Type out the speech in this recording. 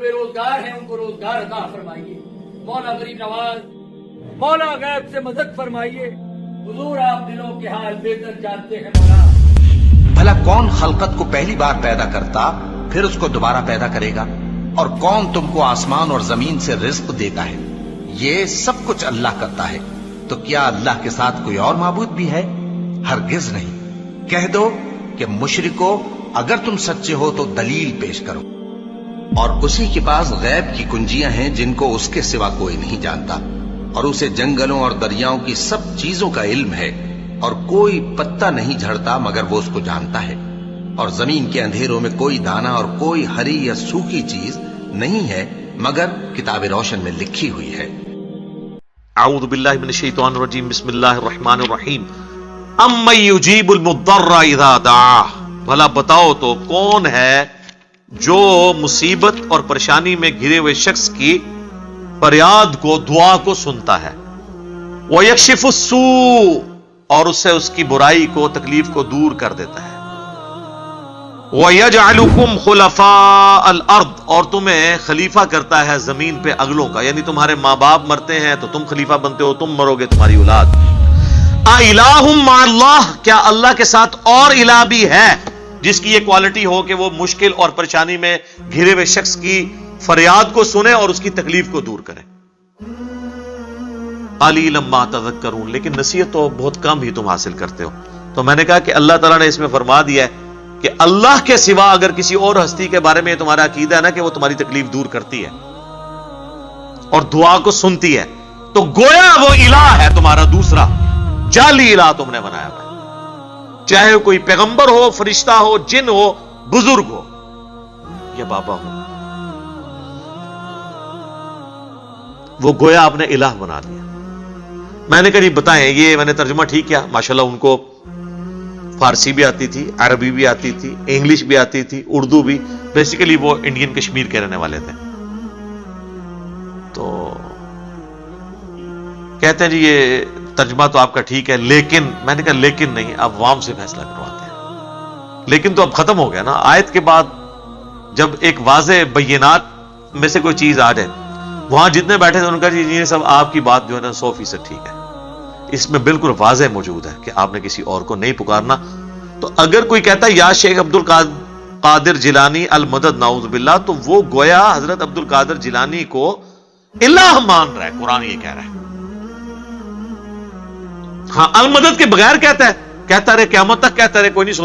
بے روزگار ہیں ان کو روزگار عطا فرمائیے. مولا غریب نواز مولا غیب سے مدد فرمائیے. حضور آپ دلوں کے حال بہتر جانتے ہیں مولا. بھلا کون خلقت کو پہلی بار پیدا کرتا پھر اس کو دوبارہ پیدا کرے گا؟ اور کون تم کو آسمان اور زمین سے رزق دیتا ہے؟ یہ سب کچھ اللہ کرتا ہے. تو کیا اللہ کے ساتھ کوئی اور معبود بھی ہے؟ ہرگز نہیں. کہہ دو کہ مشرکو اگر تم سچے ہو تو دلیل پیش کرو. اور اسی کے پاس غیب کی کنجیاں ہیں جن کو اس کے سوا کوئی نہیں جانتا، اور اسے جنگلوں اور دریاؤں کی سب چیزوں کا علم ہے، اور کوئی پتا نہیں جھڑتا مگر وہ اس کو جانتا ہے. اور زمین کے اندھیروں میں کوئی دانا اور کوئی ہری یا سوکھی چیز نہیں ہے مگر کتاب روشن میں لکھی ہوئی ہے. اعوذ باللہ من الشیطان الرجیم. بسم اللہ الرحمن الرحیم. امن یجیب المضطر اذا دعاہ. بھلا بتاؤ تو کون ہے جو مصیبت اور پریشانی میں گھرے ہوئے شخص کی فریاد کو، دعا کو سنتا ہے. وَيَكْشِفُ السُّوءَ، اور اس سے اس کی برائی کو، تکلیف کو دور کر دیتا ہے. وَيَجْعَلُكُمْ خُلَفَاءَ الْأَرْضِ، اور تمہیں خلیفہ کرتا ہے زمین پہ اگلوں کا، یعنی تمہارے ماں باپ مرتے ہیں تو تم خلیفہ بنتے ہو، تم مرو گے تمہاری اولاد. اِلَٰهٌ مَّعَ اللَّهِ، کیا اللہ کے ساتھ اور الہ بھی ہے جس کی یہ کوالٹی ہو کہ وہ مشکل اور پریشانی میں گھرے ہوئے شخص کی فریاد کو سنے اور اس کی تکلیف کو دور کرے. قَلِيلًا مَّا تَذَكَّرُونَ، لیکن نصیحت تو بہت کم ہی تم حاصل کرتے ہو. تو میں نے کہا کہ اللہ تعالیٰ نے اس میں فرما دیا ہے کہ اللہ کے سوا اگر کسی اور ہستی کے بارے میں تمہارا عقیدہ ہے نا کہ وہ تمہاری تکلیف دور کرتی ہے اور دعا کو سنتی ہے، تو گویا وہ الہ ہے تمہارا دوسرا جعلی الہ تم نے بنایا ہوا ہے. چاہے کوئی پیغمبر ہو، فرشتہ ہو، جن ہو، بزرگ ہو یا بابا ہو، وہ گویا آپ نے الہ بنا دیا. میں نے کہا جی بتائیں، یہ میں نے ترجمہ ٹھیک کیا؟ ماشاءاللہ ان کو فارسی بھی آتی تھی، عربی بھی آتی تھی، انگلش بھی آتی تھی، اردو بھی. بیسیکلی وہ انڈین کشمیر کے رہنے والے تھے. تو کہتے ہیں جی یہ ترجمہ تو آپ کا ٹھیک ہے، لیکن میں نے کہا لیکن نہیں، عوام سے فیصلہ کرواتے ہیں. لیکن تو اب ختم ہو گیا نا. آیت کے بعد جب ایک واضح بینات میں سے کوئی چیز آ جائے، وہاں جتنے بیٹھے تھے ان کا جی یہ سب آپ کی بات جو ہے نا 100% ٹھیک ہے. اس میں بالکل واضح موجود ہے کہ آپ نے کسی اور کو نہیں پکارنا. تو اگر کوئی کہتا ہے یا شیخ عبد القادر جیلانی المدد نعوذ باللہ، تو وہ گویا حضرت عبد القادر جیلانی کو الہ مان رہا ہے. قرآن یہ کہہ رہا ہے. ہاں المدد کے بغیر کہتا ہے رہے، قیامت تک کہتا رہے، کوئی نہیں سن